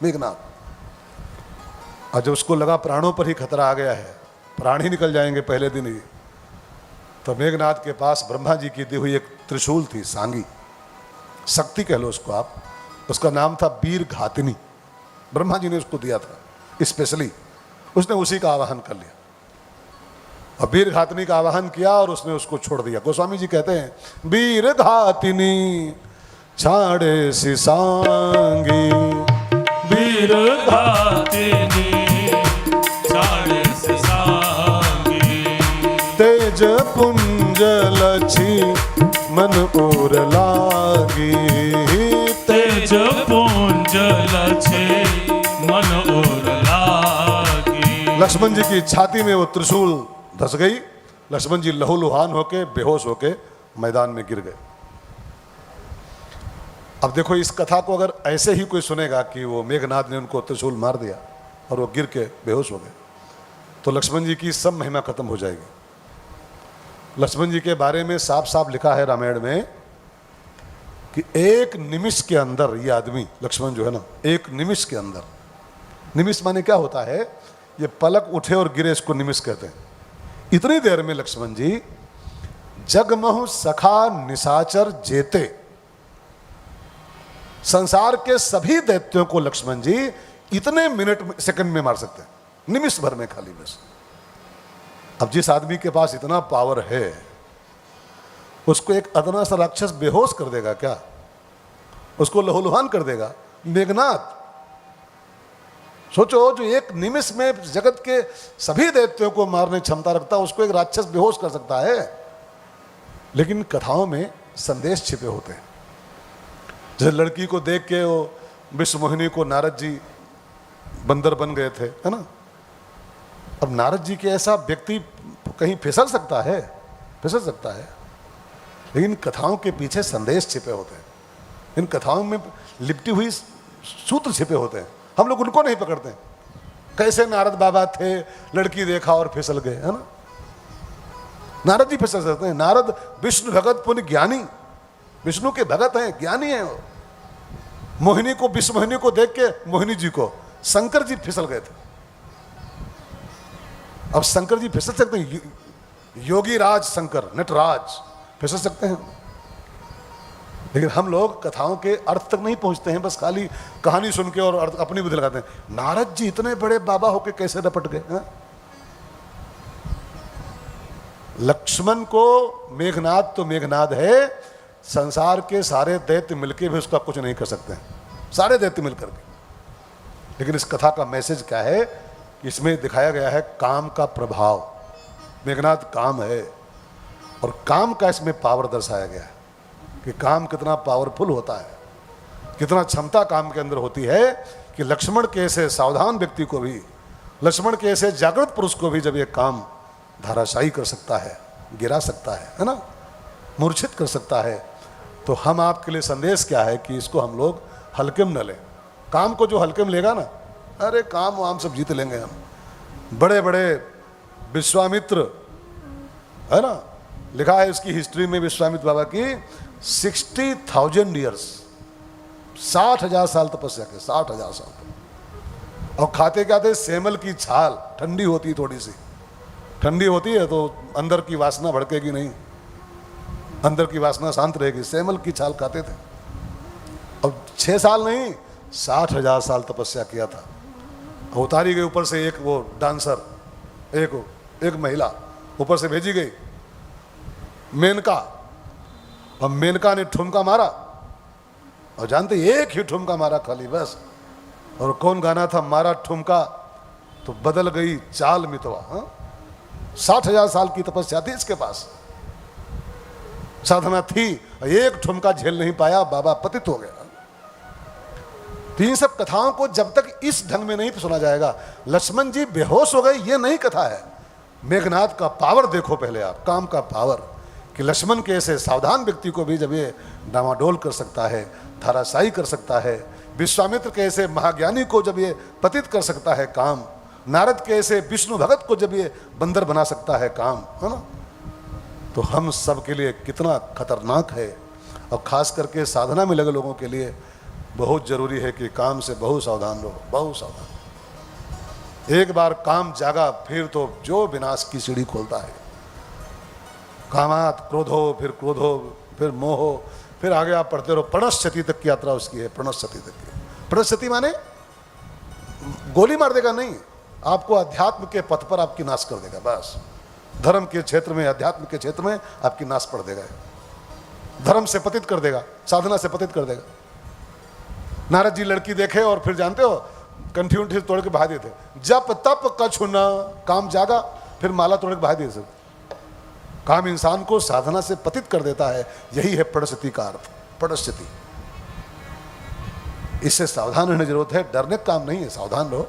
मेघनाद। और जब उसको लगा प्राणों पर ही खतरा आ गया है, प्राण ही निकल जाएंगे पहले दिन ही, तो मेघनाद के पास ब्रह्मा जी की दी हुई एक त्रिशूल थी, सांगी शक्ति कह लो उसको आप, उसका नाम था वीर घातिनी। ब्रह्मा जी ने उसको दिया था स्पेशली, उसने उसी का आवाहन कर लिया और वीर घातिनी का आवाहन किया और उसने उसको छोड़ दिया। गोस्वामी जी कहते हैं, वीर घातिनी छाड़े सी सांगी, वीर घातिनी छाड़े सी सांगी, तेज पुंज लछी मन उर लागी, तेज पुंज लछे मन उर लागी। लक्ष्मण जी की छाती में वो त्रिशूल धस गई। लक्ष्मण जी लहूलुहान होके बेहोश होके मैदान में गिर गए। अब देखो, इस कथा को अगर ऐसे ही कोई सुनेगा कि वो मेघनाद ने उनको त्रिशूल मार दिया और वो गिर के बेहोश हो गए, तो लक्ष्मण जी की सब महिमा खत्म हो जाएगी। लक्ष्मण जी के बारे में साफ साफ लिखा है रामायण में कि एक निमिष के अंदर ये आदमी लक्ष्मण जो है ना, एक निमिष के अंदर, निमिष माने क्या होता है, ये पलक उठे और गिरे, इसको निमिष कहते हैं। इतनी देर में लक्ष्मण जी जगमहु सखा निशाचर जेते, संसार के सभी दैत्यों को लक्ष्मण जी इतने मिनट सेकंड में मार सकते हैं, निमिष भर में खाली बस। अब जिस आदमी के पास इतना पावर है, उसको एक अदना सा राक्षस बेहोश कर देगा क्या? उसको लहूलुहान कर देगा? मेघनाद सोचो, जो एक निमिष में जगत के सभी दैत्यों को मारने क्षमता रखता है, उसको एक राक्षस बेहोश कर सकता है। लेकिन कथाओं में संदेश छिपे होते हैं। जैसे लड़की को देख के वो विश्व मोहिनी को नारद जी बंदर बन गए थे, है ना। अब नारद जी के ऐसा व्यक्ति कहीं फिसल सकता है? फिसल सकता है। लेकिन कथाओं के पीछे संदेश छिपे होते हैं, इन कथाओं में लिपटी हुई सूत्र छिपे होते हैं, हम लोग उनको नहीं पकड़ते। कैसे नारद बाबा थे, लड़की देखा और फिसल गए, है ना। नारद जी फिसल सकते हैं। नारद विष्णु भगत पुण्य ज्ञानी, विष्णु के भगत हैं, ज्ञानी हैं। मोहिनी को, विश्व मोहिनी को देख के मोहिनी जी को शंकर जी फिसल गए थे। अब शंकर जी फिसल सकते हैं? योगी राज शंकर, नटराज फिसल सकते हैं। लेकिन हम लोग कथाओं के अर्थ तक नहीं पहुंचते हैं, बस खाली कहानी सुन के और अर्थ अपनी बुद्धि लगाते हैं। नारद जी इतने बड़े बाबा होके कैसे रपट गए हैं? लक्ष्मण को मेघनाद तो मेघनाद है, संसार के सारे दैत्य मिलके भी उसका कुछ नहीं कर सकते हैं, सारे दैत्य मिलकर के। लेकिन इस कथा का मैसेज क्या है? इसमें दिखाया गया है काम का प्रभाव। मेघनाद काम है, और काम का इसमें पावर दर्शाया गया है कि काम कितना पावरफुल होता है, कितना क्षमता काम के अंदर होती है कि लक्ष्मण के ऐसे सावधान व्यक्ति को भी, लक्ष्मण के ऐसे जागृत पुरुष को भी जब ये काम धाराशायी कर सकता है, गिरा सकता है ना, मूर्छित कर सकता है, तो हम आपके लिए संदेश क्या है कि इसको हम लोग हल्के में न लें। काम को जो हल्के में लेगा ना, अरे काम वाम सब जीत लेंगे हम। बड़े बड़े विश्वामित्र, है ना, लिखा है इसकी हिस्ट्री में विश्वामित्र बाबा की 60,000 ईयर्स, 60,000 साल तपस्या के, 60,000 साल। और खाते क्या थे? सेमल की छाल, ठंडी होती, थोड़ी सी ठंडी होती है तो अंदर की वासना भड़केगी नहीं, अंदर की वासना शांत रहेगी। सेमल की छाल खाते थे। अब 6 साल नहीं, 60,000 साल तपस्या किया था। उतारी गई ऊपर से एक वो डांसर, एक महिला ऊपर से भेजी गई, मेनका। अब मेनका ने ठुमका मारा, और जानते एक ही ठुमका मारा खाली बस। और कौन गाना था? मारा ठुमका तो बदल गई चाल मितवा। 60,000 साल की तपस्या थी इसके पास, साधना थी, एक ठुमका झेल नहीं पाया, बाबा पतित हो गया। तो इन सब कथाओं को जब तक इस ढंग में नहीं सुना जाएगा, लक्ष्मण जी बेहोश हो गए, ये नहीं कथा है। मेघनाद का पावर देखो पहले आप, काम का पावर, कि लक्ष्मण के ऐसे सावधान व्यक्ति को भी जब ये डामाडोल कर सकता है, धाराशायी कर सकता है, विश्वामित्र के ऐसे महाज्ञानी को जब ये पतित कर सकता है काम, नारद के ऐसे विष्णु भगत को जब ये बंदर बना सकता है काम, है ना, तो हम सब के लिए कितना खतरनाक है। और खास करके साधना में लगे लोगों के लिए बहुत जरूरी है कि काम से बहुत सावधान रहो, बहुत सावधान। एक बार काम जागा फिर तो जो विनाश की सीढ़ी खोलता है। कामात क्रोधो, फिर क्रोधो, फिर मोहो, फिर आगे आप पढ़ते रहो। प्रणश्यति तक की यात्रा उसकी है, प्रणश्यति तक की। प्रणश्यति माने गोली मार देगा नहीं, आपको अध्यात्म के पथ पर आपकी नाश कर देगा। बस धर्म के क्षेत्र में, अध्यात्म के क्षेत्र में आपकी नाश पड़ देगा। धर्म से पतित कर देगा, साधना से पतित कर देगा। नारद जी लड़की देखे और फिर जानते हो कंठी उंठी तोड़ के बहा दिए थे। जप तप कछु न, काम जागा फिर माला तोड़ के बहा दिए सब। काम इंसान को साधना से पतित कर देता है। यही है प्रणश्यति का अर्थ, प्रणश्यति। इससे सावधान रहने की जरूरत है, डरने का काम नहीं है, सावधान रहो।